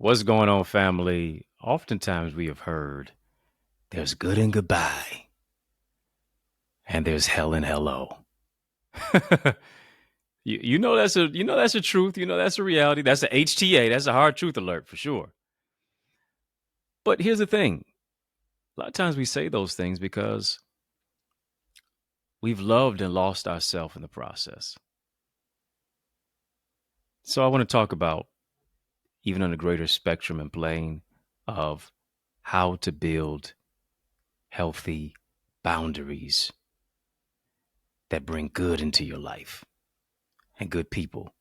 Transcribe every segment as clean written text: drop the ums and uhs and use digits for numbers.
What's going on, family? Oftentimes we have heard there's good and goodbye, and there's hell and hello. you know that's a truth. You know that's a reality. That's a HTA. That's a hard truth alert for sure. But here's the thing: a lot of times we say those things because we've loved and lost ourselves in the process. So I want to talk about even on a greater spectrum and plane of how to build healthy boundaries that bring good into your life and good people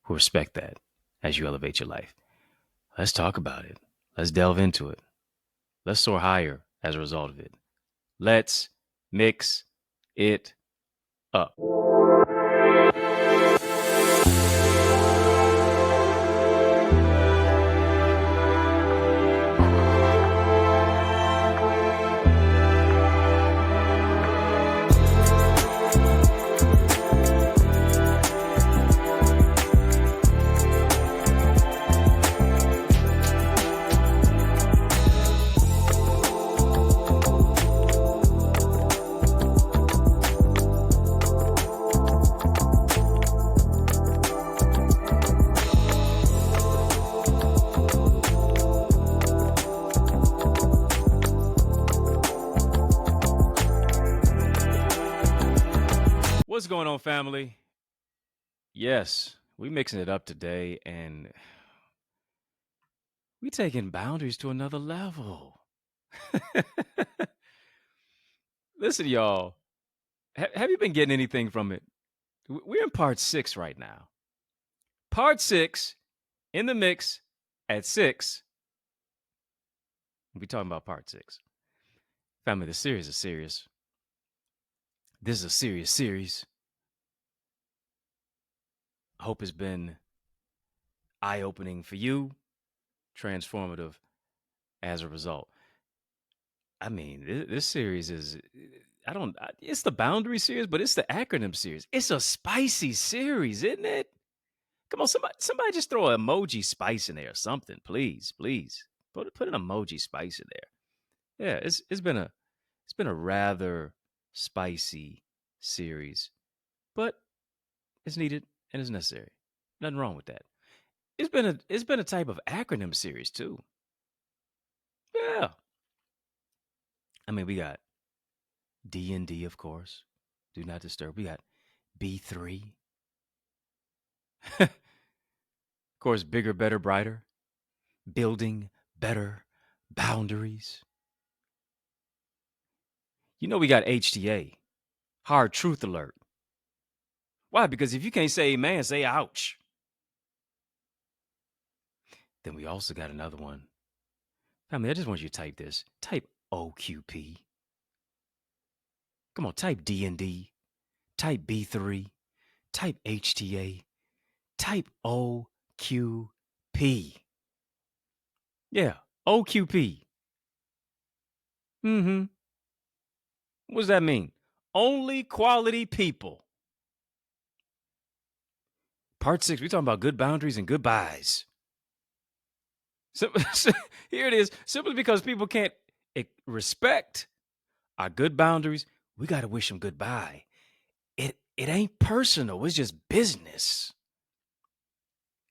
who respect that as you elevate your life. Let's talk about it. Let's delve into it. Let's soar higher as a result of it. Let's mix it up. What's going on, family? Yes, we mixing it up today, and we taking boundaries to another level. Listen, y'all, have you been getting anything from it? We're in part 6 right now. Part 6 in the mix at 6. We'll be talking about part 6. Family, the series is serious. This is a serious series. I hope it's been eye-opening for you, transformative as a result. I mean, this series is, it's the boundary series, but it's the acronym series. It's a spicy series, isn't it? Come on, somebody just throw an emoji spice in there or something, please, please. Put an emoji spice in there. Yeah, it's been a rather spicy series, but it's needed and it's necessary. Nothing wrong with that. It's been a type of acronym series too. Yeah. I mean, we got D&D, of course. Do not disturb. We got B3. Of course, bigger, better, brighter. Building better boundaries. You know we got HTA. Hard truth alert. Why? Because if you can't say amen, say ouch. Then we also got another one. Family, I just want you to type this. Type OQP. Come on, type D&D. Type B3. Type HTA. Type OQP. Yeah, OQP. Mm-hmm. What does that mean? Only quality people. Part 6, we're talking about good boundaries and goodbyes. So, here it is. Simply because people can't respect our good boundaries, we got to wish them goodbye. It ain't personal. It's just business.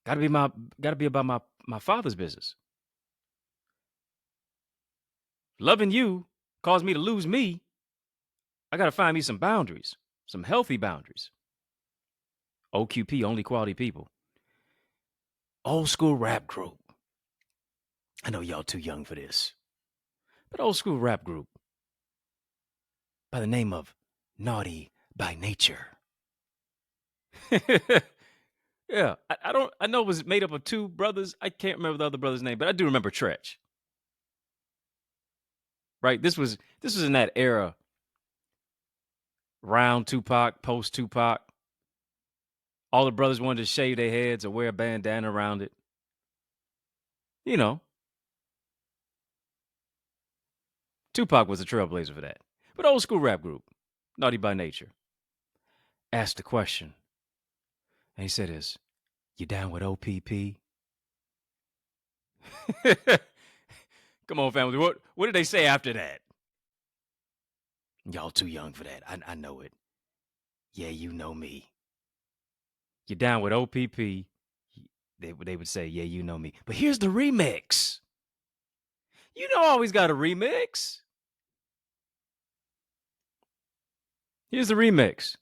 Got to be about my father's business. Loving you caused me to lose me. I got to find me some boundaries, some healthy boundaries. OQP, only quality people. Old school rap group. I know y'all too young for this, but old school rap group by the name of Naughty by Nature. Yeah, I don't. I know it was made up of two brothers. I can't remember the other brother's name, but I do remember Tretch. Right. This was in that era. Round Tupac, post Tupac. All the brothers wanted to shave their heads or wear a bandana around it. You know, Tupac was a trailblazer for that. But old school rap group, Naughty by Nature, asked the question, and he said, "Is you down with OPP?" Come on, family. What did they say after that? Y'all too young for that. I know it. Yeah, you know me. You're down with OPP. They would say, yeah, you know me. But here's the remix. You know, I always got a remix. Here's the remix.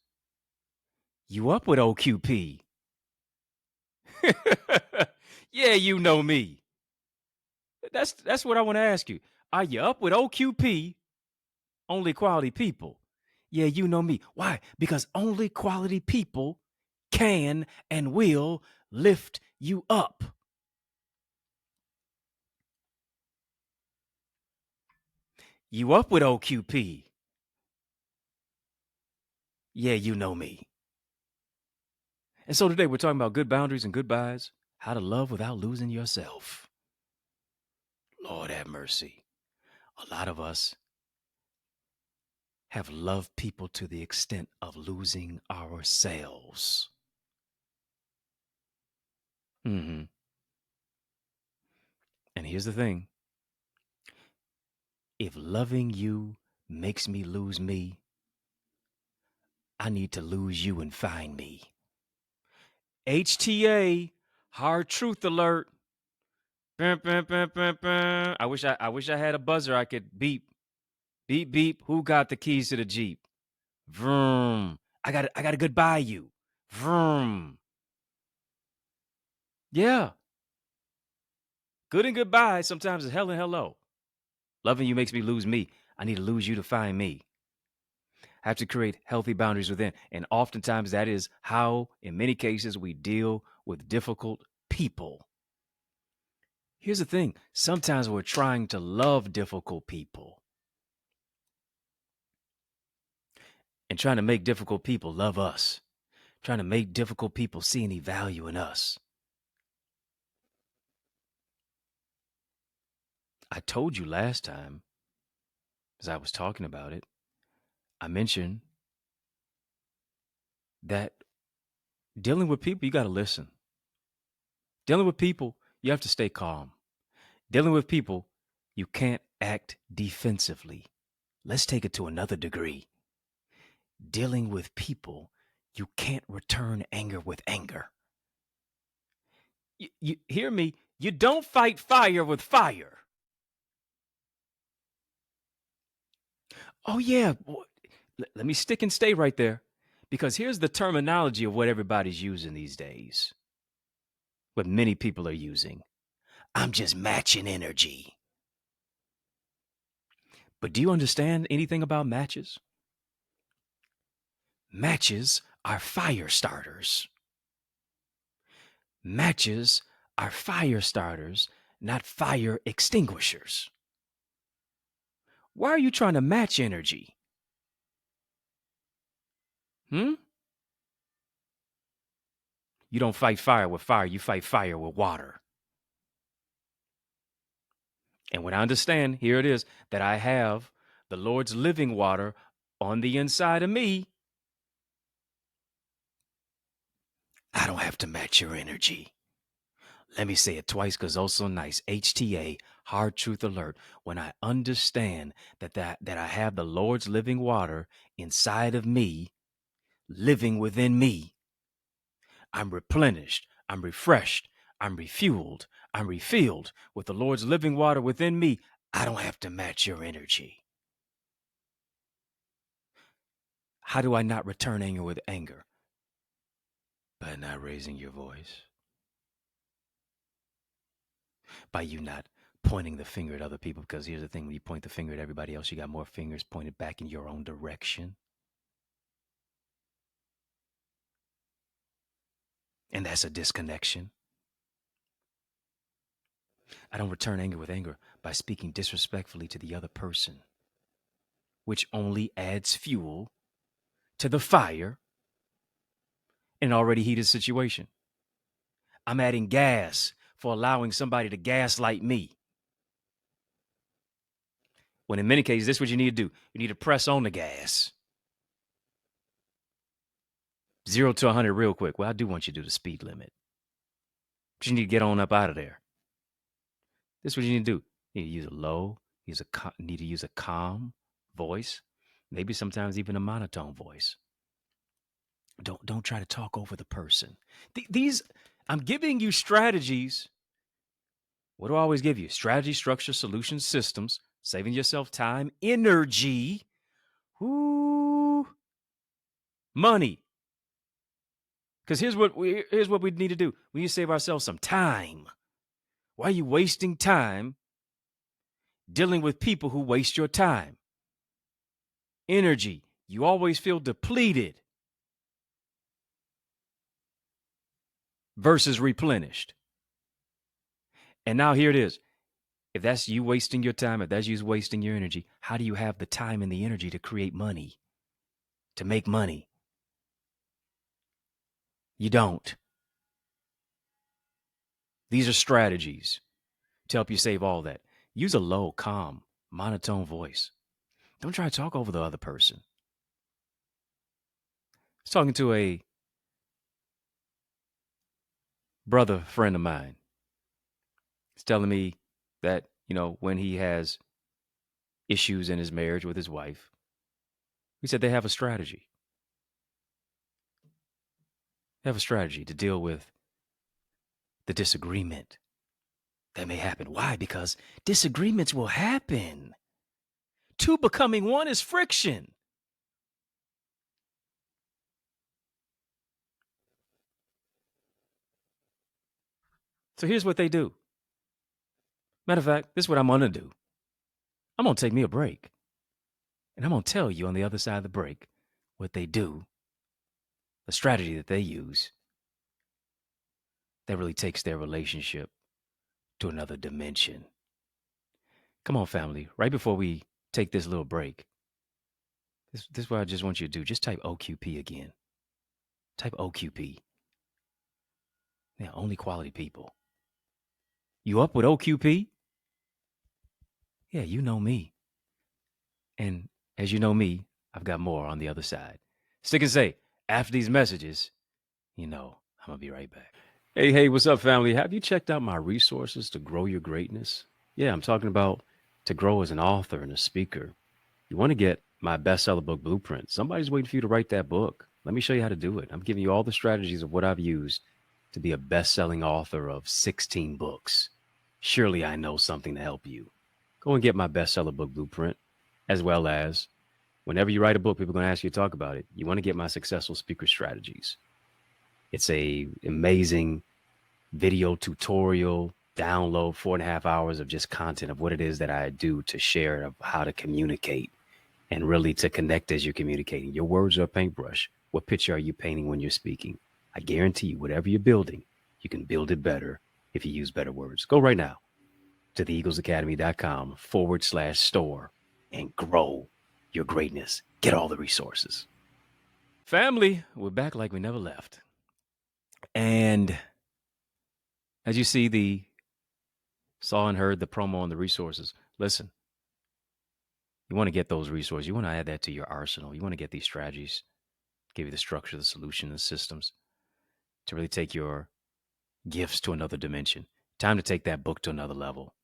You up with OQP? Yeah, you know me. That's what I want to ask you. Are you up with OQP? Only quality people. Yeah, you know me. Why? Because only quality people can and will lift you up. You up with OQP? Yeah, you know me. And so today we're talking about good boundaries and goodbyes, how to love without losing yourself. Lord have mercy. A lot of us have loved people to the extent of losing ourselves. Mm-hmm. And here's the thing, if loving you makes me lose me, I need to lose you and find me. HTA, hard truth alert. I wish I had a buzzer I could beep. Beep beep. Who got the keys to the Jeep? Vroom. I got a goodbye you. Vroom. Yeah. Good and goodbye sometimes is hell and hello. Loving you makes me lose me. I need to lose you to find me. I have to create healthy boundaries within. And oftentimes that is how, in many cases, we deal with difficult people. Here's the thing. Sometimes we're trying to love difficult people and trying to make difficult people love us, trying to make difficult people see any value in us. I told you last time, as I was talking about it, I mentioned that dealing with people, you got to listen. Dealing with people, you have to stay calm. Dealing with people, you can't act defensively. Let's take it to another degree. Dealing with people, you can't return anger with anger. You hear me? You don't fight fire with fire. Oh, yeah. Let me stick and stay right there. Because here's the terminology of what everybody's using these days, what many people are using. I'm just matching energy. But do you understand anything about matches? Matches are fire starters. Matches are fire starters, not fire extinguishers. Why are you trying to match energy? Hmm? You don't fight fire with fire, you fight fire with water. And when I understand, here it is, that I have the Lord's living water on the inside of me, I don't have to match your energy. Let me say it twice because also nice. HTA, hard truth alert. When I understand that I have the Lord's living water inside of me, living within me, I'm replenished, I'm refreshed, I'm refueled, I'm refilled with the Lord's living water within me. I don't have to match your energy. How do I not return anger with anger? By not raising your voice, by you not pointing the finger at other people. Because here's the thing, when you point the finger at everybody else, you got more fingers pointed back in your own direction. And that's a disconnection. I don't return anger with anger by speaking disrespectfully to the other person, which only adds fuel to the fire in an already heated situation. I'm adding gas for allowing somebody to gaslight me. When in many cases, this is what you need to do. You need to press on the gas. 0 to 100 real quick. Well, I do want you to do the speed limit. But you need to get on up out of there. This is what you need to do. You need to use a low, need to use a calm voice, maybe sometimes even a monotone voice. Don't try to talk over the person. These I'm giving you strategies. What do I always give you? Strategy, structure, solutions, systems, saving yourself time, energy, ooh, money. Because here's what we need to do. We need to save ourselves some time. Why are you wasting time dealing with people who waste your time? Energy. You always feel depleted versus replenished. And now here it is. If that's you wasting your time, if that's you wasting your energy, how do you have the time and the energy to create money, to make money? You don't. These are strategies to help you save all that. Use a low, calm, monotone voice. Don't try to talk over the other person. I was talking to a brother friend of mine. He's telling me that, when he has issues in his marriage with his wife, he said they have a strategy. They have a strategy to deal with the disagreement that may happen. Why? Because disagreements will happen. Two becoming one is friction. So here's what they do. Matter of fact, this is what I'm going to do. I'm going to take me a break. And I'm going to tell you on the other side of the break what they do, the strategy that they use that really takes their relationship to another dimension. Come on, family. Right before we take this little break, this is what I just want you to do. Just type OQP again. Type OQP. Yeah, only quality people. You up with OQP? Yeah, you know me. And as you know me, I've got more on the other side. Stick and say, after these messages, I'm going to be right back. Hey, what's up, family? Have you checked out my resources to grow your greatness? Yeah, I'm talking about to grow as an author and a speaker. You want to get my bestseller book blueprint. Somebody's waiting for you to write that book. Let me show you how to do it. I'm giving you all the strategies of what I've used to be a best-selling author of 16 books. Surely I know something to help you. Go and get my bestseller book blueprint, as well as whenever you write a book, people are going to ask you to talk about it. You want to get my successful speaker strategies. It's a amazing video tutorial download, 4.5 hours of just content of what it is that I do to share of how to communicate and really to connect as you're communicating. Your words are a paintbrush. What picture are you painting when you're speaking? I guarantee you, whatever you're building, you can build it better if you use better words. Go right now to theeaglesacademy.com/store and grow your greatness. Get all the resources. Family, we're back like we never left. And as you see, saw and heard the promo on the resources. Listen, you want to get those resources. You want to add that to your arsenal. You want to get these strategies, give you the structure, the solution, the systems to really take your gifts to another dimension. Time to take that book to another level.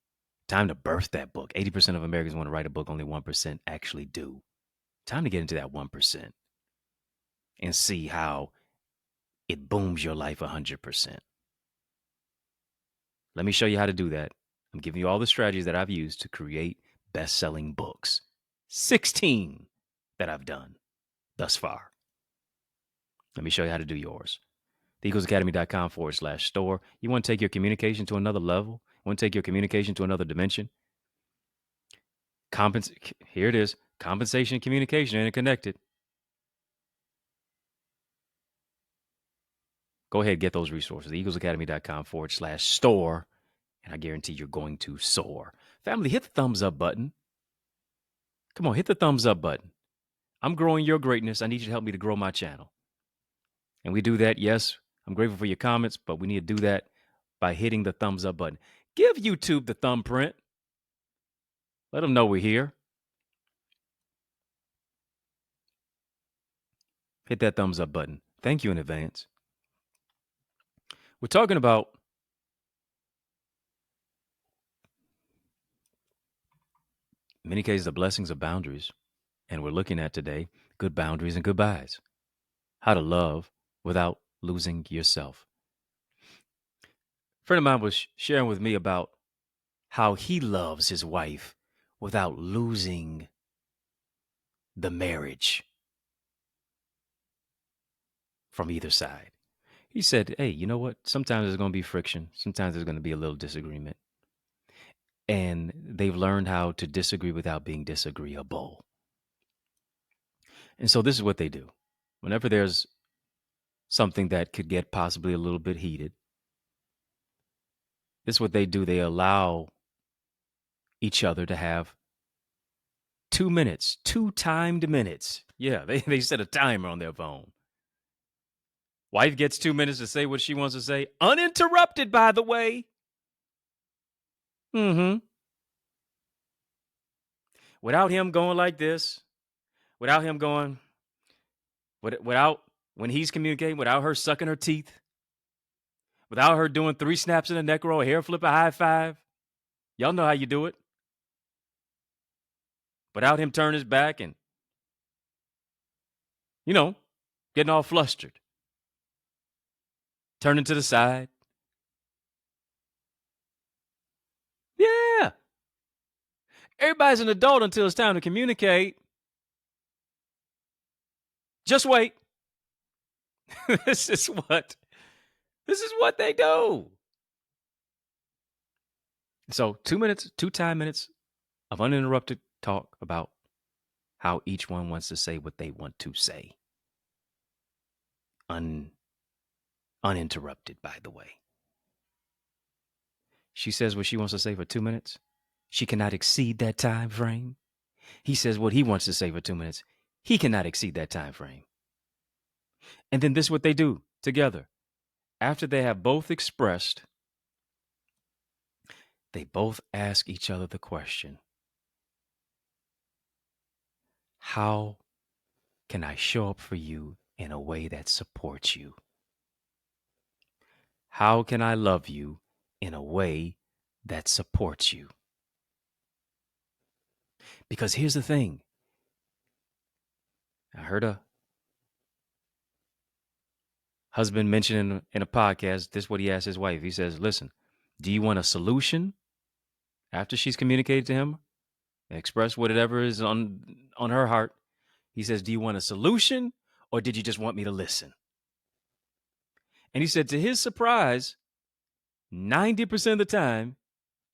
Time to birth that book. 80% of Americans want to write a book, only 1% actually do. Time to get into that 1% and see how it booms your life 100%. Let me show you how to do that. I'm giving you all the strategies that I've used to create best-selling books. 16 that I've done thus far. Let me show you how to do yours. theeaglesacademy.com/store. You want to take your communication to another level? You want to take your communication to another dimension? Here it is. Compensation and communication interconnected. Go ahead, get those resources. theeaglesacademy.com/store. And I guarantee you're going to soar. Family, hit the thumbs up button. Come on, hit the thumbs up button. I'm growing your greatness. I need you to help me to grow my channel. And we do that. Yes, I'm grateful for your comments, but we need to do that by hitting the thumbs up button. Give YouTube the thumbprint. Let them know we're here. Hit that thumbs up button. Thank you in advance. We're talking about In many cases, the blessings of boundaries. And we're looking at today good boundaries and goodbyes. How to love without losing yourself. A friend of mine was sharing with me about how he loves his wife without losing the marriage from either side. He said, hey, you know what? Sometimes there's going to be friction. Sometimes there's going to be a little disagreement. And they've learned how to disagree without being disagreeable. And so this is what they do. Whenever there's something that could get possibly a little bit heated, this is what they do. They allow each other to have 2 minutes, two timed minutes. Yeah, they set a timer on their phone. Wife gets 2 minutes to say what she wants to say, uninterrupted, by the way. Mm-hmm. Without him going like this, without him going, without when he's communicating, without her sucking her teeth, without her doing 3 snaps in the neck roll, a hair flip, a high five. Y'all know how you do it. Without him turning his back and, getting all flustered, turning to the side. Yeah. Everybody's an adult until it's time to communicate. Just wait. This is what they do. So 2 minutes, 2 minutes of uninterrupted talk about how each one wants to say what they want to say. Uninterrupted, by the way. She says what she wants to say for 2 minutes. She cannot exceed that time frame. He says what he wants to say for 2 minutes. He cannot exceed that time frame. And then this is what they do together. After they have both expressed, they both ask each other the question, how can I show up for you in a way that supports you? How can I love you in a way that supports you? Because here's the thing. I heard a husband mention in a podcast, this is what he asked his wife. He says, listen, do you want a solution after she's communicated to him and expressed whatever is on her heart? He says, do you want a solution or did you just want me to listen? And he said, to his surprise, 90% of the time,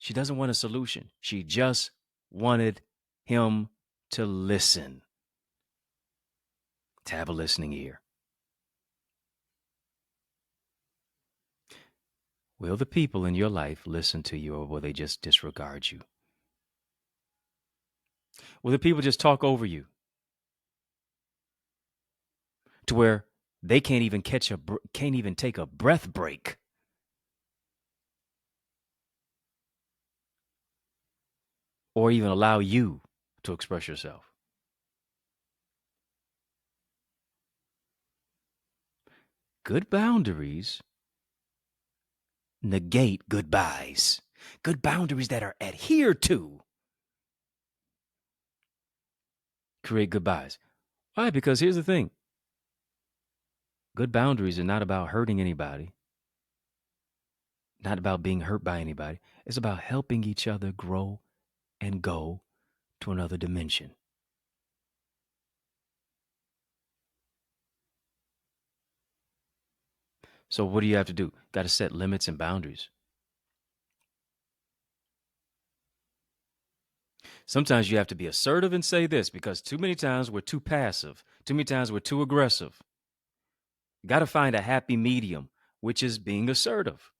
she doesn't want a solution. She just wanted him to listen, to have a listening ear. Will the people in your life listen to you or will they just disregard you? Will the people just talk over you to where they can't even take a breath break? Or even allow you to express yourself? Good boundaries negate goodbyes. Good boundaries that are adhered to create goodbyes. Why? Because here's the thing. Good boundaries are not about hurting anybody, not about being hurt by anybody. It's about helping each other grow and go to another dimension. So what do you have to do? Got to set limits and boundaries. Sometimes you have to be assertive and say this because too many times we're too passive. Too many times we're too aggressive. You got to find a happy medium, which is being assertive.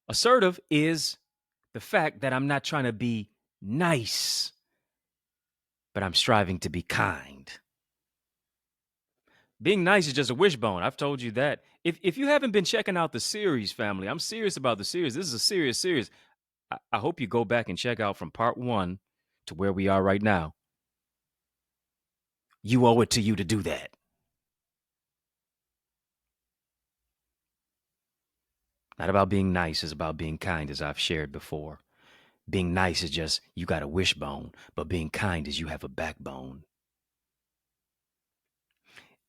Assertive is the fact that I'm not trying to be nice, but I'm striving to be kind. Being nice is just a wishbone. I've told you that. If you haven't been checking out the series, family, I'm serious about the series. This is a serious series. I hope you go back and check out from part 1 to where we are right now. You owe it to you to do that. Not about being nice, it's about being kind, as I've shared before. Being nice is just you got a wishbone, but being kind is you have a backbone.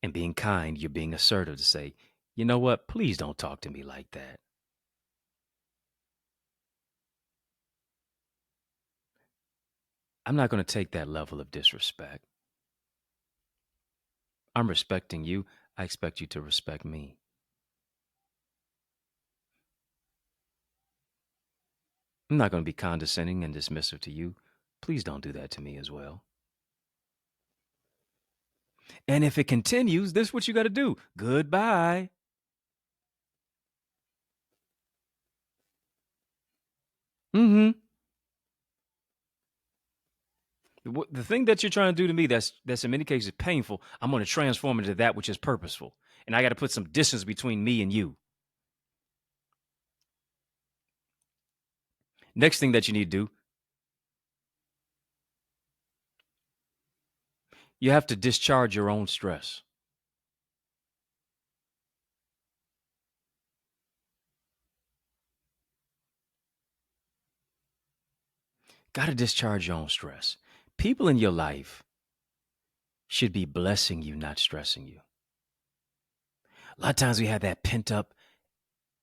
And being kind, you're being assertive to say, you know what? Please don't talk to me like that. I'm not going to take that level of disrespect. I'm respecting you. I expect you to respect me. I'm not going to be condescending and dismissive to you. Please don't do that to me as well. And if it continues, this is what you got to do. Goodbye. Mm-hmm. The thing that you're trying to do to me that's in many cases painful, I'm going to transform into that which is purposeful. And I got to put some distance between me and you. Next thing that you need to do, you have to discharge your own stress. Got to discharge your own stress. People in your life should be blessing you, not stressing you. A lot of times we have that pent up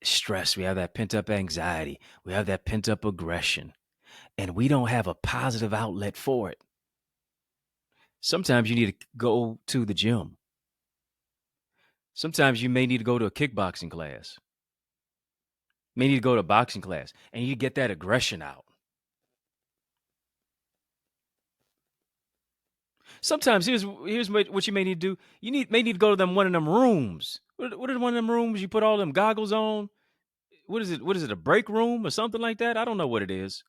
stress, we have that pent up anxiety, we have that pent up aggression, and we don't have a positive outlet for it. Sometimes you need to go to the gym. Sometimes you may need to go to a kickboxing class, may need to go to a boxing class, and you get that aggression out. Sometimes here's what you may need to do. You may need to go to one of them rooms. What are one of them rooms you put all them goggles on? What is it? What is it? A break room or something like that? I don't know what it is.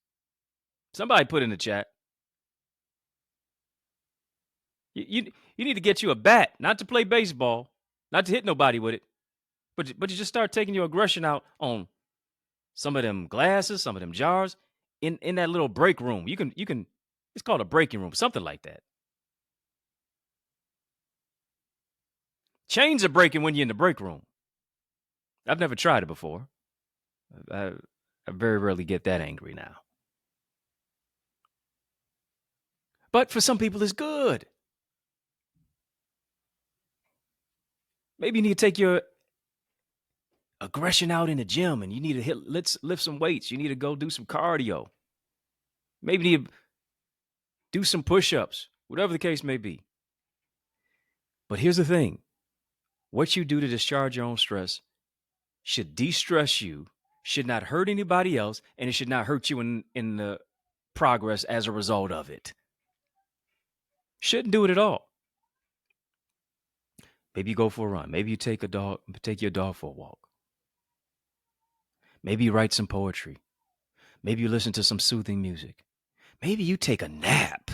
Somebody put in the chat. You need to get you a bat, not to play baseball, not to hit nobody with it, but you just start taking your aggression out on some of them glasses, some of them jars, in that little break room. You can. It's called a breaking room, something like that. Chains are breaking when you're in the break room. I've never tried it before. I, I very rarely get that angry now. But for some people, it's good. Maybe you need to take your aggression out in the gym and you need to lift some weights. You need to go do some cardio. Maybe you need to do some push-ups, whatever the case may be. But here's the thing. What you do to discharge your own stress should de-stress you, should not hurt anybody else, and it should not hurt you in the progress as a result of it. Shouldn't do it at all. Maybe you go for a run. Maybe you take your dog for a walk. Maybe you write some poetry. Maybe you listen to some soothing music. Maybe you take a nap.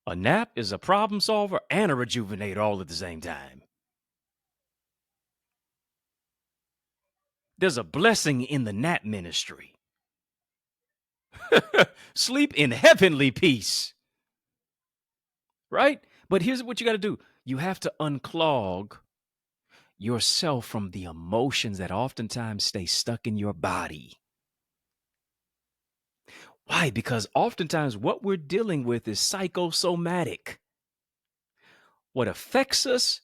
A nap is a problem solver and a rejuvenator all at the same time. There's a blessing in the nap ministry. Sleep in heavenly peace. Right? But here's what you got to do. You have to unclog yourself from the emotions that oftentimes stay stuck in your body. Why? Because oftentimes what we're dealing with is psychosomatic. What affects us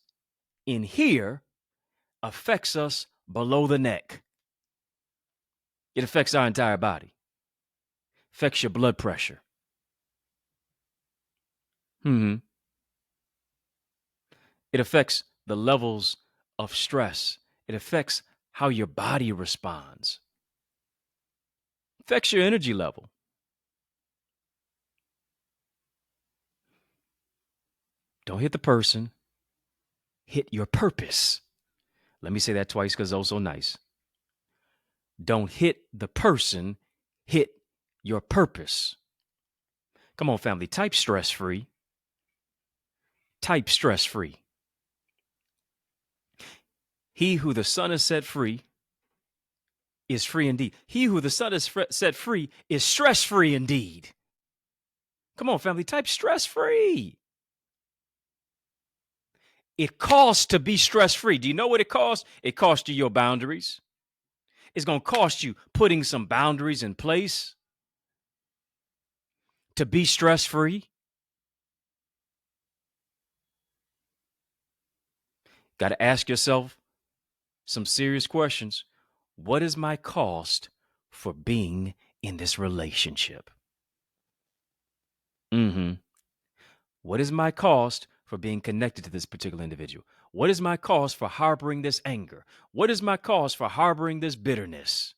in here affects us below the neck. It affects our entire body. Affects your blood pressure. It affects the levels of stress. It affects how your body responds. It affects your energy level. Don't hit the person. Hit your purpose. Let me say that twice because it's also nice. Don't hit the person. Hit your purpose. Come on, family. Type stress-free. Type stress-free. He who the Son has set free is free indeed. He who the Son has set free is stress-free indeed. Come on, family. Type stress-free. It costs to be stress-free. Do you know what it costs? It costs you your boundaries. It's going to cost you putting some boundaries in place to be stress free. Got to ask yourself some serious questions. What is my cost for being in this relationship? Mm-hmm. What is my cost for being connected to this particular individual? What is my cost for harboring this anger? What is my cost for harboring this bitterness?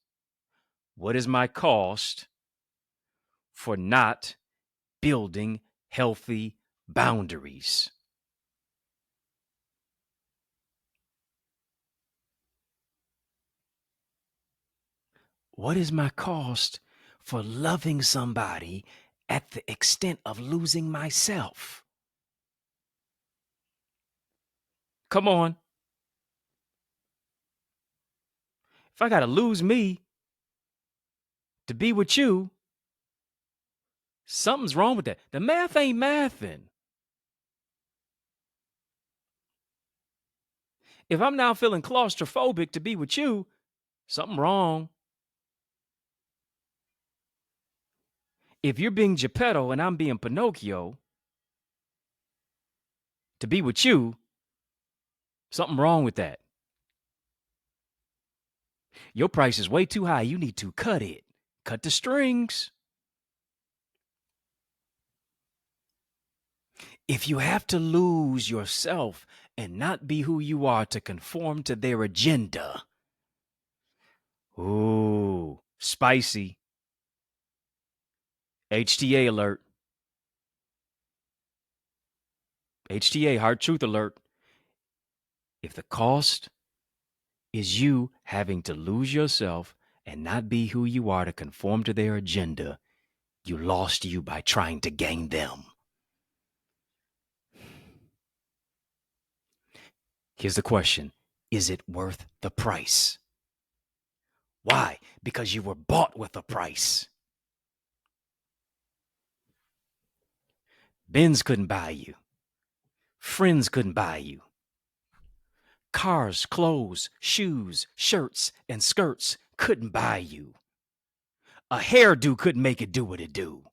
What is my cost for not building healthy boundaries? What is my cost for loving somebody at the extent of losing myself? Come on. If I got to lose me to be with you, something's wrong with that. The math ain't mathing. If I'm now feeling claustrophobic to be with you, something wrong. If you're being Geppetto and I'm being Pinocchio to be with you, something wrong with that. Your price is way too high. You need to cut it. Cut the strings. If you have to lose yourself and not be who you are to conform to their agenda, ooh, spicy. HTA alert. HTA, hard truth alert. If the cost is you having to lose yourself and not be who you are to conform to their agenda, you lost you by trying to gain them. Here's the question. Is it worth the price? Why? Because you were bought with a price. Benz couldn't buy you. Friends couldn't buy you. Cars, clothes, shoes, shirts, and skirts couldn't buy you. A hairdo couldn't make it do what it do.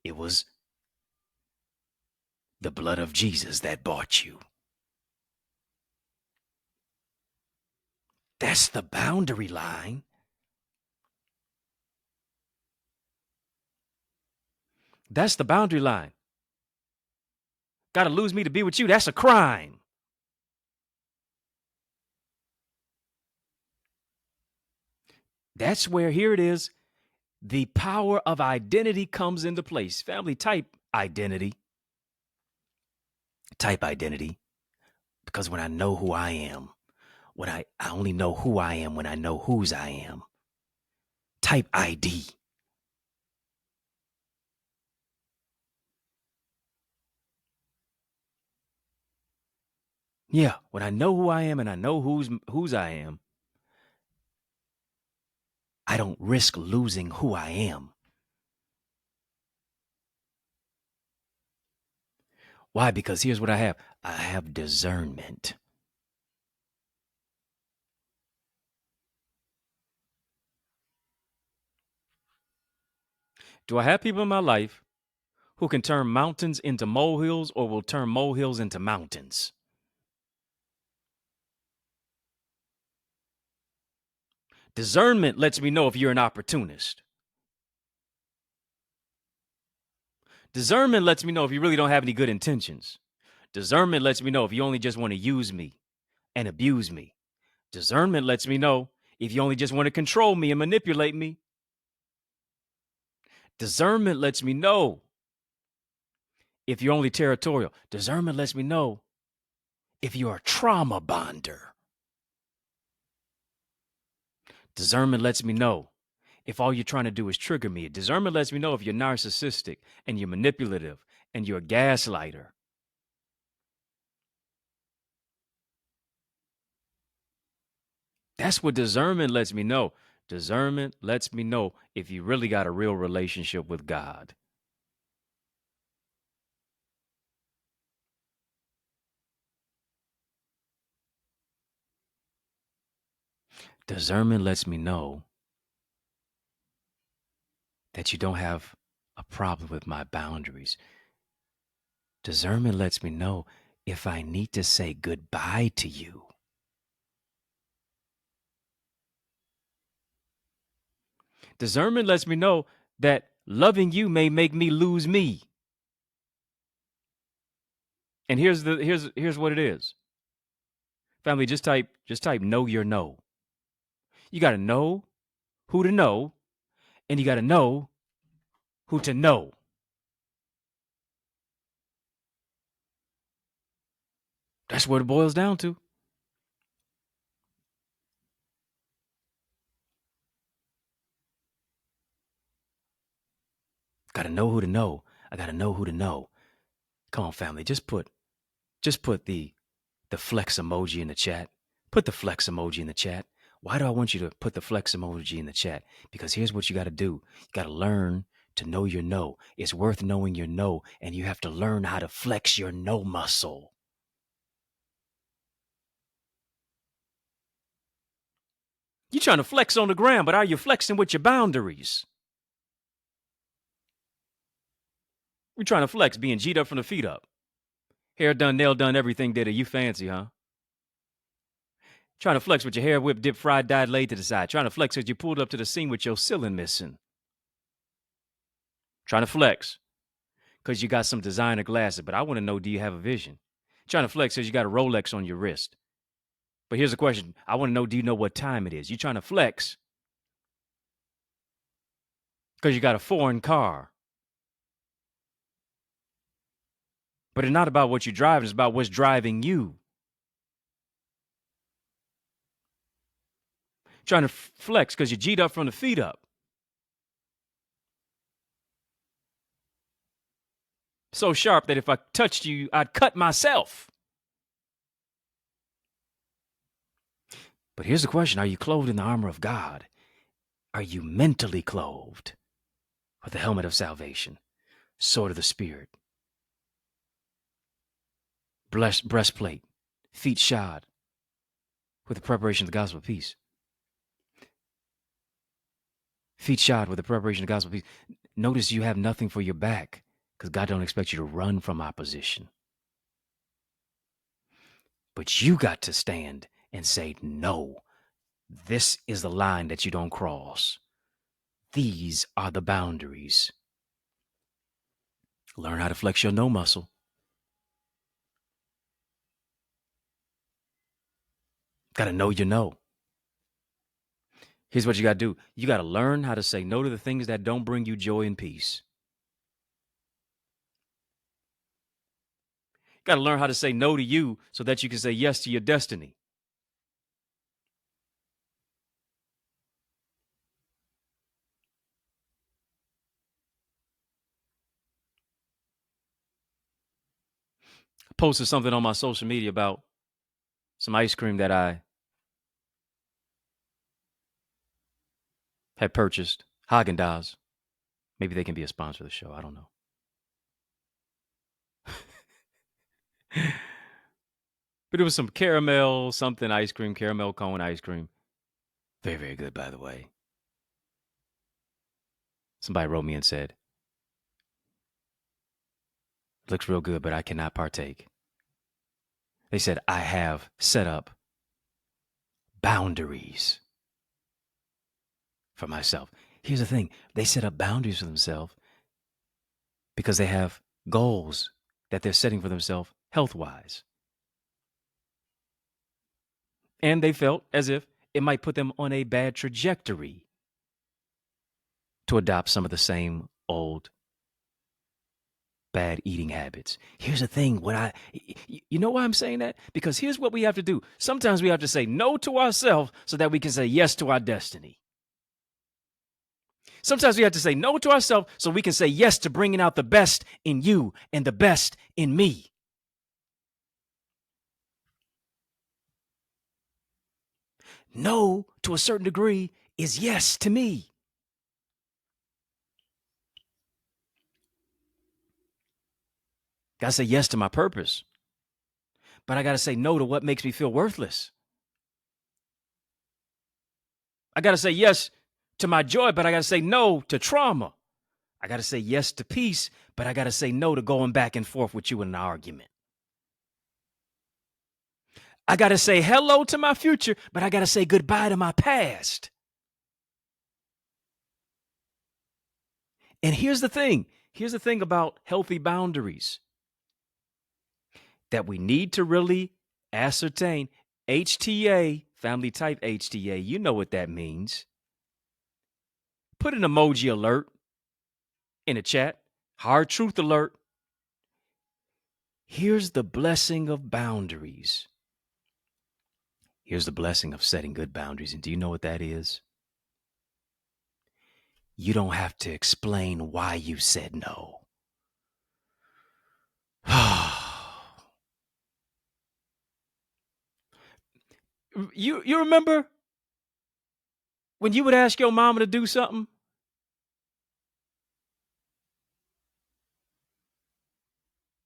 It was the blood of Jesus that bought you. That's the boundary line. That's the boundary line. Got to lose me to be with you. That's a crime. That's where, here it is, the power of identity comes into place. Family, type identity. Type identity. Because when I know who I am, I only know who I am when I know whose I am. Type ID. Yeah, when I know who I am and I know whose I am, I don't risk losing who I am. Why? Because here's what I have. I have discernment. Do I have people in my life who can turn mountains into molehills or will turn molehills into mountains? Discernment lets me know if you're an opportunist. Discernment lets me know if you really don't have any good intentions. Discernment lets me know if you only just want to use me and abuse me. Discernment lets me know if you only just want to control me and manipulate me. Discernment lets me know if you're only territorial. Discernment lets me know if you're a trauma bonder. Discernment lets me know if all you're trying to do is trigger me. Discernment lets me know if you're narcissistic and you're manipulative and you're a gaslighter. That's what discernment lets me know. Discernment lets me know if you really got a real relationship with God. Discernment lets me know that you don't have a problem with my boundaries. Discernment lets me know if I need to say goodbye to you. Discernment lets me know that loving you may make me lose me. And here's what it is. Family, just type know your no. You got to know who to know, and you got to know who to know. That's what it boils down to. Got to know who to know. I got to know who to know. Come on, family, just put the flex emoji in the chat. Put the flex emoji in the chat. Why do I want you to put the flex emoji in the chat? Because here's what you got to do. You got to learn to know your no. It's worth knowing your no, and you have to learn how to flex your no muscle. You're trying to flex on the ground, but are you flexing with your boundaries? We're trying to flex being G'd up from the feet up. Hair done, nail done, everything did it. You fancy, huh? Trying to flex with your hair whipped, dipped, fried, dyed, laid to the side. Trying to flex as you pulled up to the scene with your ceiling missing. Trying to flex because you got some designer glasses, but I want to know, do you have a vision? Trying to flex because you got a Rolex on your wrist. But here's the question. I want to know, do you know what time it is? You're trying to flex because you got a foreign car. But it's not about what you're driving. It's about what's driving you. Trying to flex because you're G'd up from the feet up. So sharp that if I touched you, I'd cut myself. But here's the question. Are you clothed in the armor of God? Are you mentally clothed with the helmet of salvation, sword of the Spirit, breastplate, feet shod with the preparation of the gospel of peace? Feet shod with the preparation of the gospel of peace. Notice you have nothing for your back because God don't expect you to run from opposition. But you got to stand and say, no, this is the line that you don't cross. These are the boundaries. Learn how to flex your no muscle. Got to know your no. Here's what you got to do. You got to learn how to say no to the things that don't bring you joy and peace. You got to learn how to say no to you so that you can say yes to your destiny. I posted something on my social media about some ice cream that I had purchased. Haagen-Dazs. Maybe they can be a sponsor of the show. I don't know. But it was some caramel something ice cream, caramel cone ice cream. Very, very good, by the way. Somebody wrote me and said, looks real good, but I cannot partake. They said, I have set up boundaries for myself. Here's the thing. They set up boundaries for themselves because they have goals that they're setting for themselves health-wise. And they felt as if it might put them on a bad trajectory to adopt some of the same old bad eating habits. Here's the thing. You know why I'm saying that? Because here's what we have to do. Sometimes we have to say no to ourselves so that we can say yes to our destiny. Sometimes we have to say no to ourselves so we can say yes to bringing out the best in you and the best in me. No, to a certain degree, is yes to me. Got to say yes to my purpose. But I got to say no to what makes me feel worthless. I got to say yes to my joy, but I got to say no to trauma. I got to say yes to peace, but I got to say no to going back and forth with you in an argument. I got to say hello to my future, but I got to say goodbye to my past. And here's the thing. Here's the thing about healthy boundaries that we need to really ascertain. HTA, family type HTA, you know what that means. Put an emoji alert in the chat. Hard truth alert. Here's the blessing of boundaries. Here's the blessing of setting good boundaries. And do you know what that is? You don't have to explain why you said no. You remember when you would ask your mama to do something?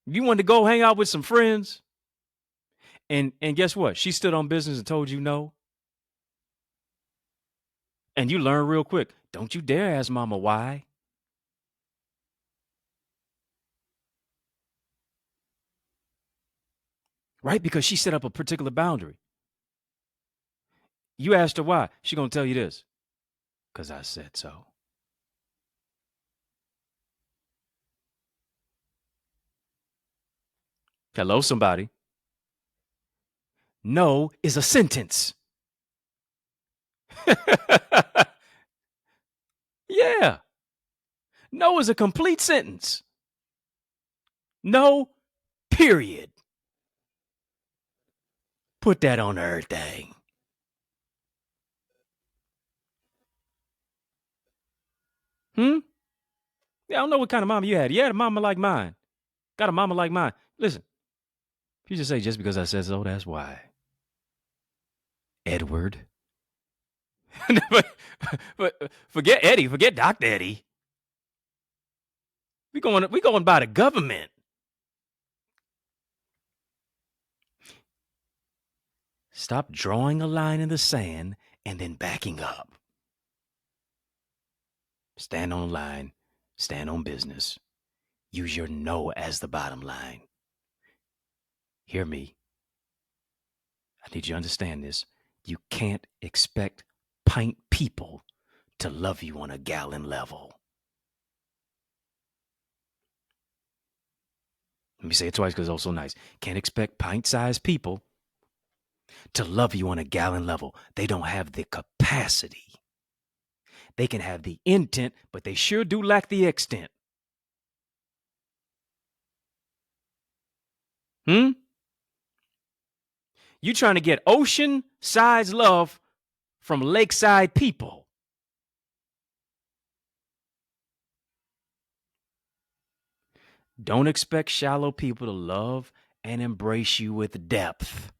You wanted to go hang out with some friends, and guess what? She stood on business and told you no. And you learn real quick. Don't you dare ask mama why. Right? Because she set up a particular boundary. You asked her why. She gonna tell you this. Because I said so. Hello, somebody. No is a sentence. Yeah. No is a complete sentence. No, period. Put that on everything. Hmm? Yeah, I don't know what kind of mama you had. You had a mama like mine. Got a mama like mine. Listen, if you just say just because I said so, that's why. Edward. but forget Eddie. Forget Dr. Eddie. We going by the government. Stop drawing a line in the sand and then backing up. Stand on the line. Stand on business. Use your no as the bottom line. Hear me. I need you to understand this. You can't expect pint people to love you on a gallon level. Let me say it twice because it's also nice. Can't expect pint-sized people to love you on a gallon level. They don't have the capacity. They can have the intent, but they sure do lack the extent. You trying to get ocean-sized love from lakeside people. Don't expect shallow people to love and embrace you with depth.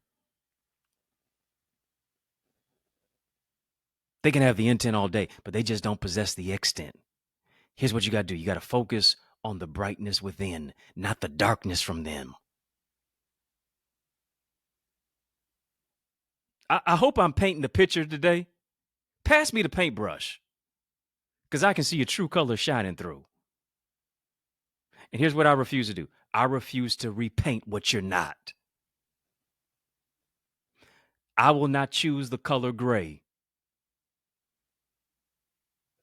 They can have the intent all day, but they just don't possess the extent. Here's what you got to do. You got to focus on the brightness within, not the darkness from them. I hope I'm painting the picture today. Pass me the paintbrush because I can see your true color shining through. And here's what I refuse to do. I refuse to repaint what you're not. I will not choose the color gray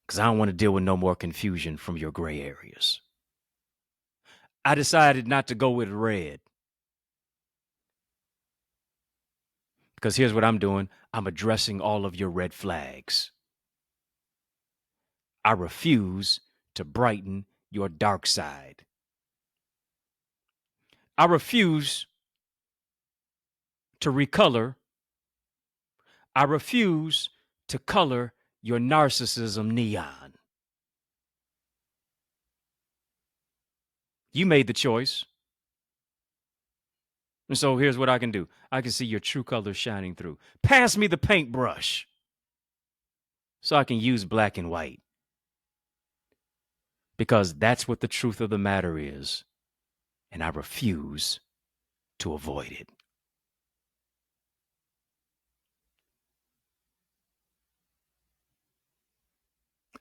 because I don't want to deal with no more confusion from your gray areas. I decided not to go with red because here's what I'm doing. I'm addressing all of your red flags. I refuse to brighten your dark side. I refuse to recolor. I refuse to color your narcissism neon. You made the choice. And so here's what I can do. I can see your true colors shining through. Pass me the paintbrush so I can use black and white. Because that's what the truth of the matter is. And I refuse to avoid it.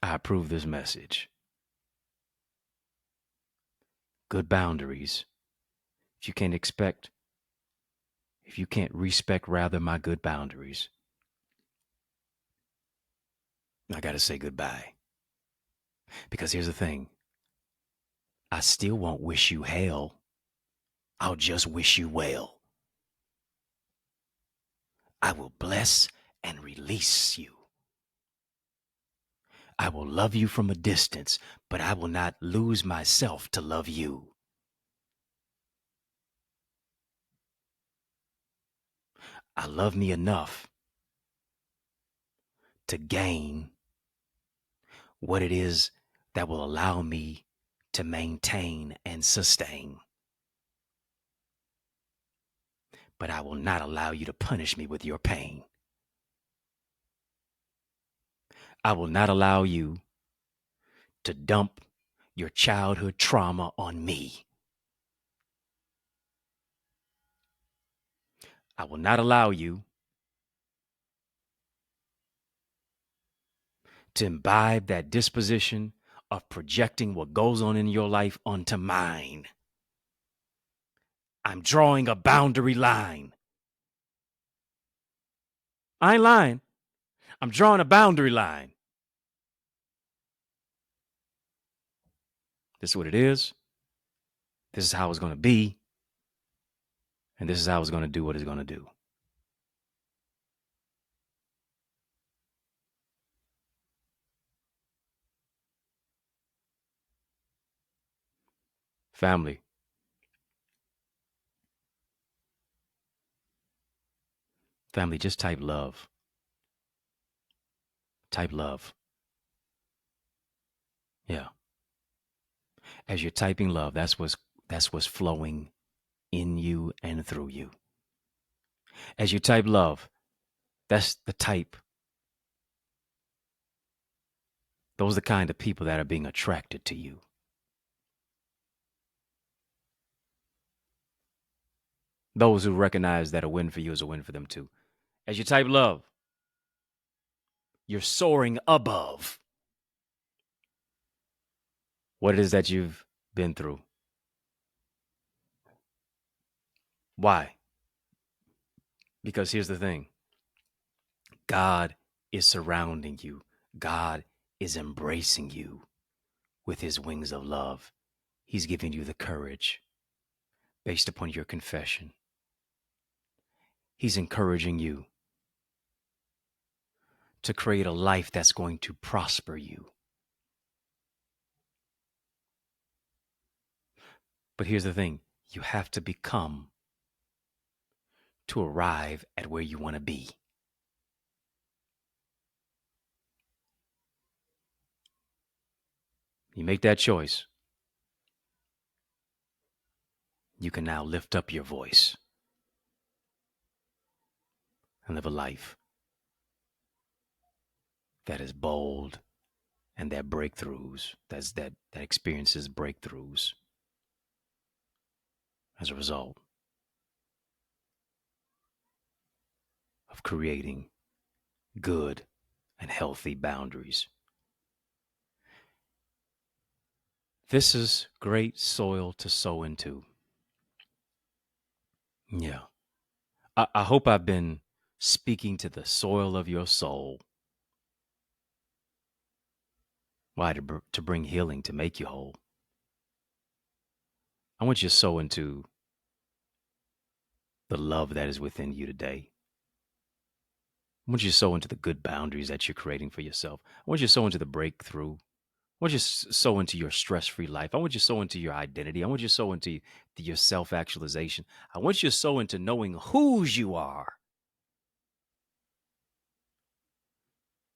I approve this message. Good boundaries. If you can't expect, if you can't respect rather my good boundaries, I got to say goodbye. Because here's the thing, I still won't wish you hell. I'll just wish you well. I will bless and release you. I will love you from a distance, but I will not lose myself to love you. I love me enough to gain what it is that will allow me to maintain and sustain. But I will not allow you to punish me with your pain. I will not allow you to dump your childhood trauma on me. I will not allow you to imbibe that disposition of projecting what goes on in your life onto mine. I'm drawing a boundary line. I ain't lying. I'm drawing a boundary line. This is what it is. This is how it's going to be. And this is how it's going to do what it's going to do. Family. Family, just type love. Type love. Yeah. As you're typing love, that's what's flowing in you and through you. As you type love, that's the type. Those are the kind of people that are being attracted to you. Those who recognize that a win for you is a win for them too. As you type love, you're soaring above what it is that you've been through. Why? Because here's the thing, God is surrounding you, God is embracing you with his wings of love. He's giving you the courage based upon your confession. He's encouraging you to create a life that's going to prosper you. But here's the thing, you have to become to arrive at where you want to be. You make that choice, you can now lift up your voice and live a life that is bold and that that experiences breakthroughs as a result of creating good and healthy boundaries. This is great soil to sow into. Yeah. I hope I've been speaking to the soil of your soul. Why? To bring healing, to make you whole. I want you to sow into the love that is within you today. I want you to sow into the good boundaries that you're creating for yourself. I want you to sow into the breakthrough. I want you to sow into your stress-free life. I want you to sow into your identity. I want you to sow into your self-actualization. I want you to sow into knowing whose you are.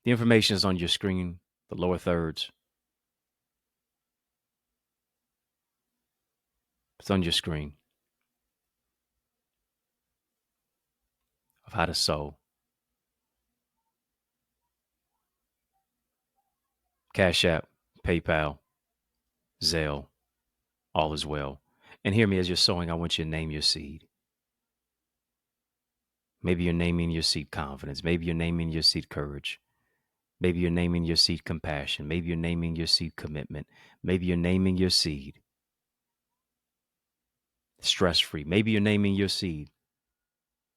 The information is on your screen, the lower thirds. It's on your screen of how to sow. Cash App, PayPal, Zelle, all is well. And hear me, as you're sowing, I want you to name your seed. Maybe you're naming your seed confidence. Maybe you're naming your seed courage. Maybe you're naming your seed compassion. Maybe you're naming your seed commitment. Maybe you're naming your seed stress free. Maybe you're naming your seed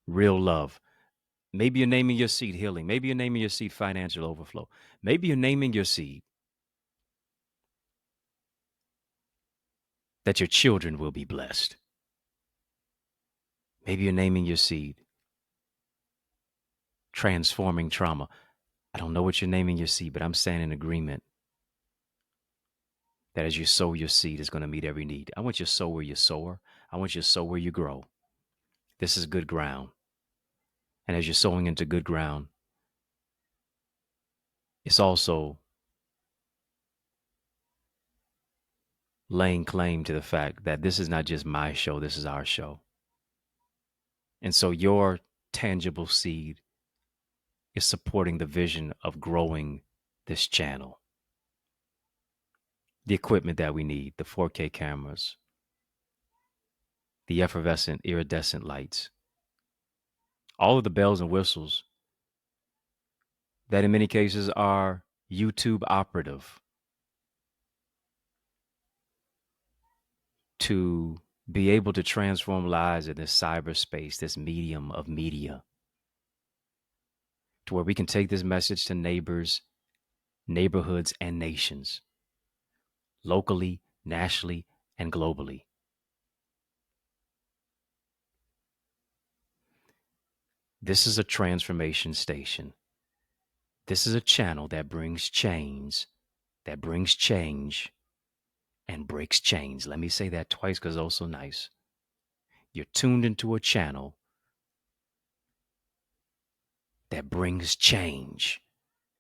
real love. Maybe you're naming your seed healing. Maybe you're naming your seed financial overflow. Maybe you're naming your seed that your children will be blessed. Maybe you're naming your seed transforming trauma. I don't know what you're naming your seed, but I'm saying in agreement that as you sow your seed is going to meet every need. I want you to sow where you sower. I want you to sow where you grow. This is good ground. And as you're sowing into good ground, it's also laying claim to the fact that this is not just my show, this is our show. And so your tangible seed is supporting the vision of growing this channel. The equipment that we need, the 4K cameras, the effervescent iridescent lights, all of the bells and whistles that in many cases are YouTube operative to be able to transform lives in this cyberspace, this medium of media, to where we can take this message to neighbors, neighborhoods, and nations, locally, nationally, and globally. This is a transformation station. This is a channel that brings change, and breaks chains. Let me say that twice because it's also nice. You're tuned into a channel that brings change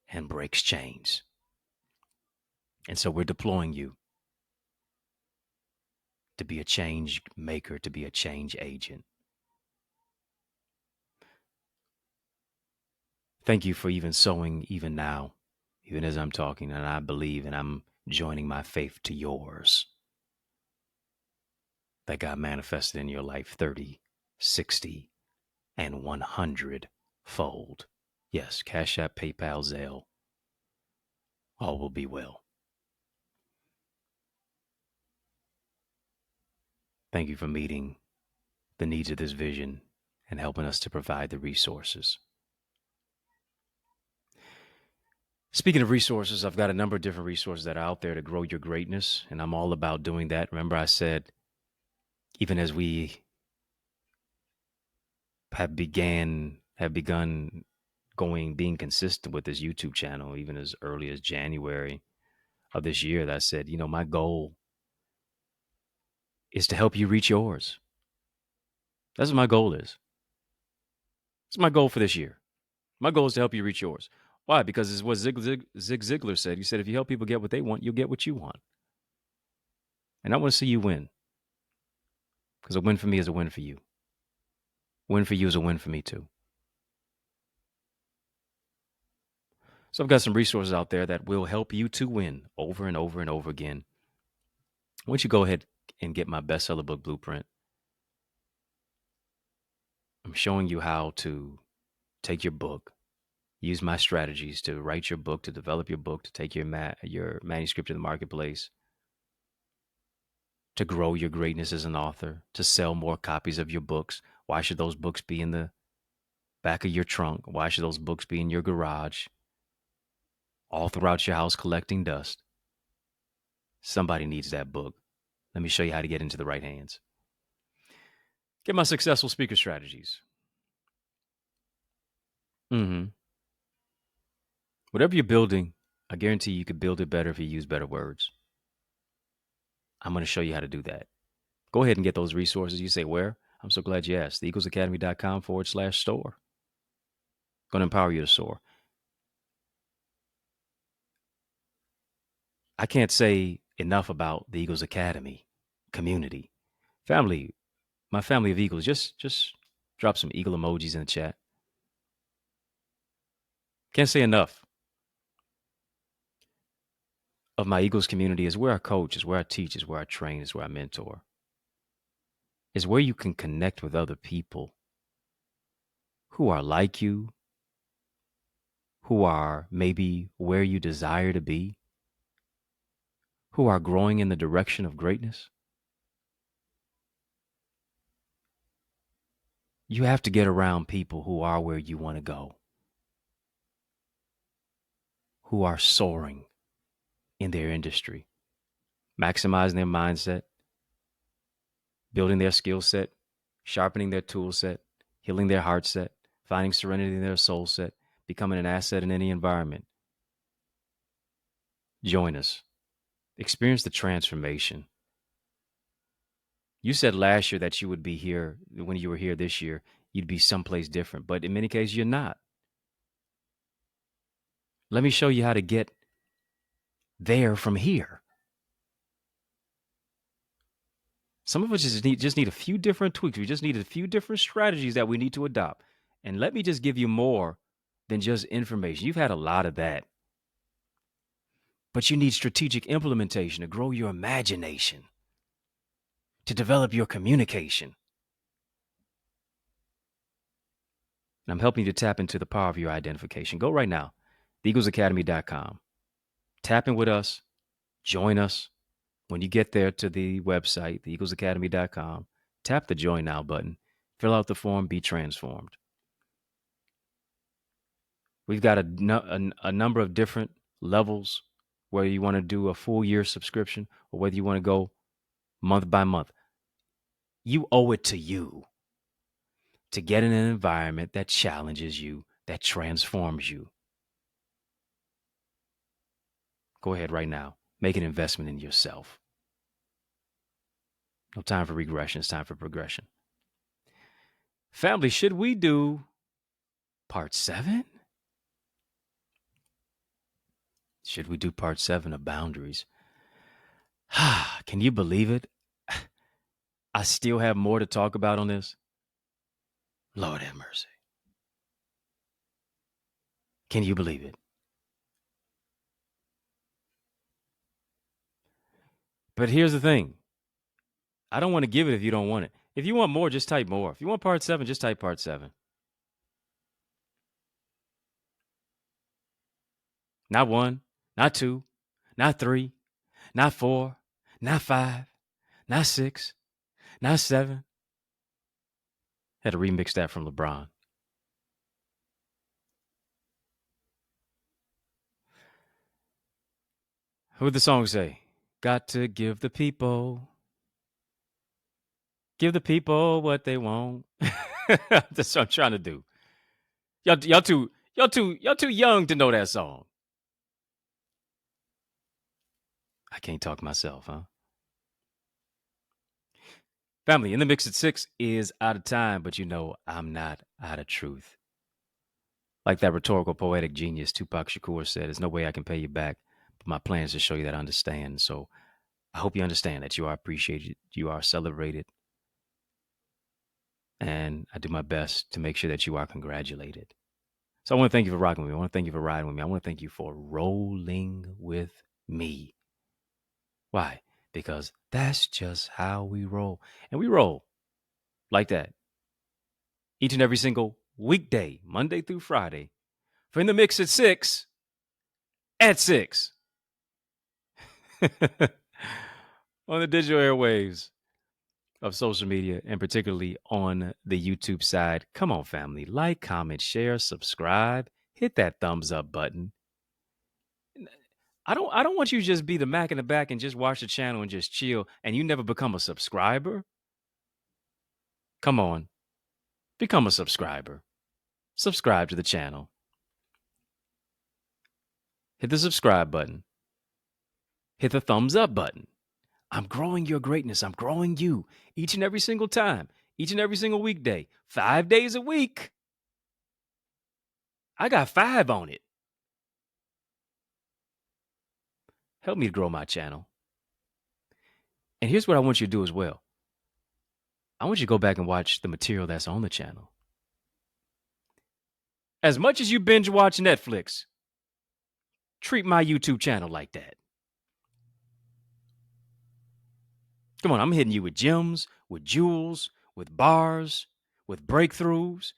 and breaks chains. And so we're deploying you to be a change maker, to be a change agent. Thank you for even sowing, even now, even as I'm talking, and I believe and I'm joining my faith to yours. That God manifested in your life 30, 60, and 100 fold. Yes, Cash App, PayPal, Zelle. All will be well. Thank you for meeting the needs of this vision and helping us to provide the resources. Speaking of resources, I've got a number of different resources that are out there to grow your greatness, and I'm all about doing that. Remember, I said, even as we have begun being consistent with this YouTube channel, even as early as January of this year, that I said, my goal is to help you reach yours. That's what my goal is. It's my goal for this year. My goal is to help you reach yours. Why? Because it's what Zig Ziglar said. He said, if you help people get what they want, you'll get what you want. And I want to see you win. Because a win for me is a win for you. A win for you is a win for me too. So I've got some resources out there that will help you to win over and over and over again. Why don't you go ahead and get my bestseller book blueprint? I'm showing you how to take your book, use my strategies to write your book, to develop your book, to take your manuscript to the marketplace, to grow your greatness as an author, to sell more copies of your books. Why should those books be in the back of your trunk? Why should those books be in your garage, all throughout your house collecting dust? Somebody needs that book. Let me show you how to get into the right hands. Get my successful speaker strategies. Whatever you're building, I guarantee you could build it better if you use better words. I'm going to show you how to do that. Go ahead and get those resources. You say, where? I'm so glad you asked. TheEaglesAcademy.com/store. Going to empower you to soar. I can't say enough about the Eagles Academy community. Family, my family of Eagles, just drop some eagle emojis in the chat. Can't say enough of my Eagles community is where I coach, is where I teach, is where I train, is where I mentor. Is where you can connect with other people who are like you, who are maybe where you desire to be, who are growing in the direction of greatness, you have to get around people who are where you want to go, who are soaring in their industry, maximizing their mindset, building their skill set, sharpening their tool set, healing their heart set, finding serenity in their soul set, becoming an asset in any environment. Join us. Experience the transformation. You said last year that you would be here when you were here this year. You'd be someplace different, but in many cases, you're not. Let me show you how to get there from here. Some of us just need a few different tweaks. We just need a few different strategies that we need to adopt. And let me just give you more than just information. You've had a lot of that. But you need strategic implementation to grow your imagination, to develop your communication. And I'm helping you to tap into the power of your identification. Go right now, theeaglesacademy.com. Tap in with us. Join us. When you get there to the website, theeaglesacademy.com, tap the Join Now button. Fill out the form. Be transformed. We've got a number of different levels, whether you want to do a full year subscription or whether you want to go month by month. You owe it to you to get in an environment that challenges you, that transforms you. Go ahead right now. Make an investment in yourself. No time for regression. It's time for progression. Family, should we do part 7? Should we do part 7 of boundaries? Can you believe it? I still have more to talk about on this. Lord have mercy. Can you believe it? But here's the thing. I don't want to give it if you don't want it. If you want more, just type more. If you want part 7, just type part 7. Not 1, not 2, not 3, not 4, not 5, not 6, not 7. Had to remix that from LeBron. What would the song say? Got to give the people what they want. That's what I'm trying to do. Y'all too young to know that song. I can't talk myself, huh? Family, in the mix at 6 is out of time, but you know I'm not out of truth. Like that rhetorical poetic genius Tupac Shakur said, there's no way I can pay you back, but my plan is to show you that I understand. So I hope you understand that you are appreciated, you are celebrated, and I do my best to make sure that you are congratulated. So I want to thank you for rocking with me. I want to thank you for riding with me. I want to thank you for rolling with me. Why? Because that's just how we roll. And we roll like that each and every single weekday, Monday through Friday. For In the Mix at 6, at 6. On the digital airwaves of social media, and particularly on the YouTube side. Come on, family. Like, comment, share, subscribe. Hit that thumbs up button. I don't want you to just be the Mac in the back and just watch the channel and just chill and you never become a subscriber. Come on. Become a subscriber. Subscribe to the channel. Hit the subscribe button. Hit the thumbs up button. I'm growing your greatness. I'm growing you each and every single time, each and every single weekday, 5 days a week. I got 5 on it. Help me to grow my channel. And here's what I want you to do as well. I want you to go back and watch the material that's on the channel. As much as you binge watch Netflix, treat my YouTube channel like that. Come on, I'm hitting you with gems, with jewels, with bars, with breakthroughs,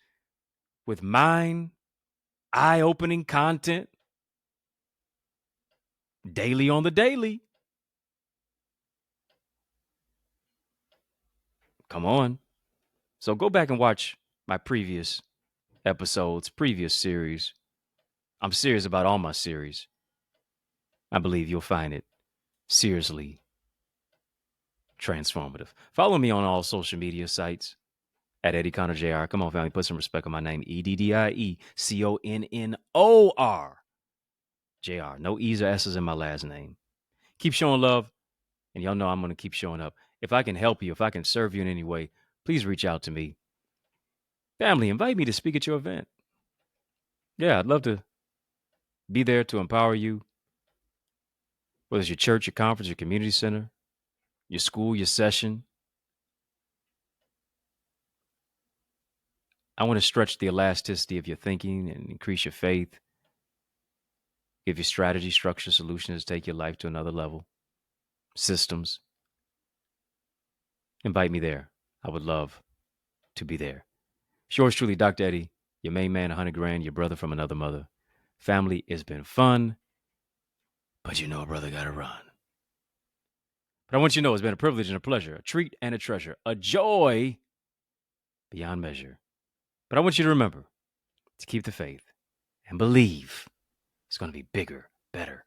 with mind eye-opening content daily on the daily. Come on. So go back and watch my previous episodes, previous series. I'm serious about all my series. I believe you'll find it seriously transformative. Follow me on all social media sites at Eddie Connor Jr. Come on, family, put some respect on my name. EDDIECONNOR JR. No E's or S's in my last name. Keep showing love, and y'all know I'm going to keep showing up. If I can help you, if I can serve you in any way, please reach out to me. Family, invite me to speak at your event. Yeah, I'd love to be there to empower you, whether it's your church, your conference, your community center, your school, your session. I want to stretch the elasticity of your thinking and increase your faith, give you strategy, structure, solutions to take your life to another level, systems. Invite me there. I would love to be there. Yours truly, Dr. Eddie, your main man, 100 grand, your brother from another mother. Family, it's been fun, but you know a brother got to run. But I want you to know it's been a privilege and a pleasure, a treat and a treasure, a joy beyond measure. But I want you to remember to keep the faith and believe it's going to be bigger, better,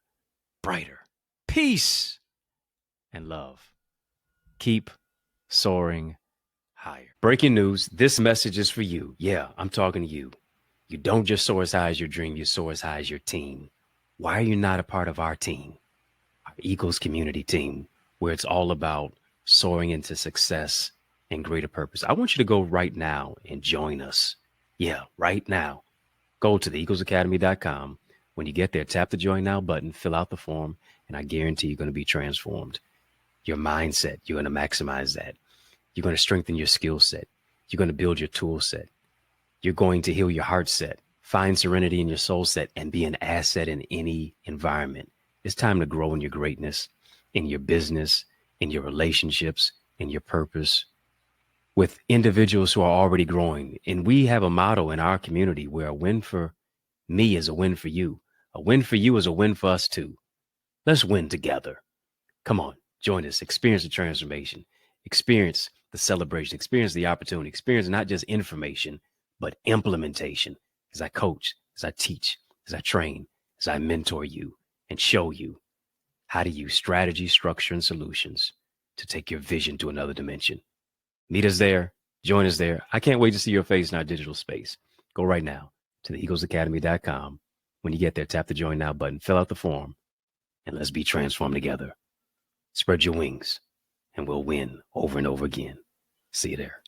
brighter, peace and love. Keep soaring higher. Breaking news, this message is for you. Yeah, I'm talking to you. You don't just soar as high as your dream, you soar as high as your team. Why are you not a part of our team, our Eagles community team, where it's all about soaring into success and greater purpose? I want you to go right now and join us. Yeah, right now. Go to theeaglesacademy.com. When you get there, tap the Join Now button, fill out the form, and I guarantee you're going to be transformed. Your mindset, you're going to maximize that. You're going to strengthen your skill set. You're going to build your tool set. You're going to heal your heart set, find serenity in your soul set, and be an asset in any environment. It's time to grow in your greatness, in your business, in your relationships, in your purpose, with individuals who are already growing. And we have a motto in our community where a win for me is a win for you. A win for you is a win for us too. Let's win together. Come on, join us, experience the transformation, experience the celebration, experience the opportunity, experience not just information, but implementation as I coach, as I teach, as I train, as I mentor you and show you how to use strategy, structure, and solutions to take your vision to another dimension. Meet us there. Join us there. I can't wait to see your face in our digital space. Go right now to theeaglesacademy.com. When you get there, tap the Join Now button, fill out the form, and let's be transformed together. Spread your wings, and we'll win over and over again. See you there.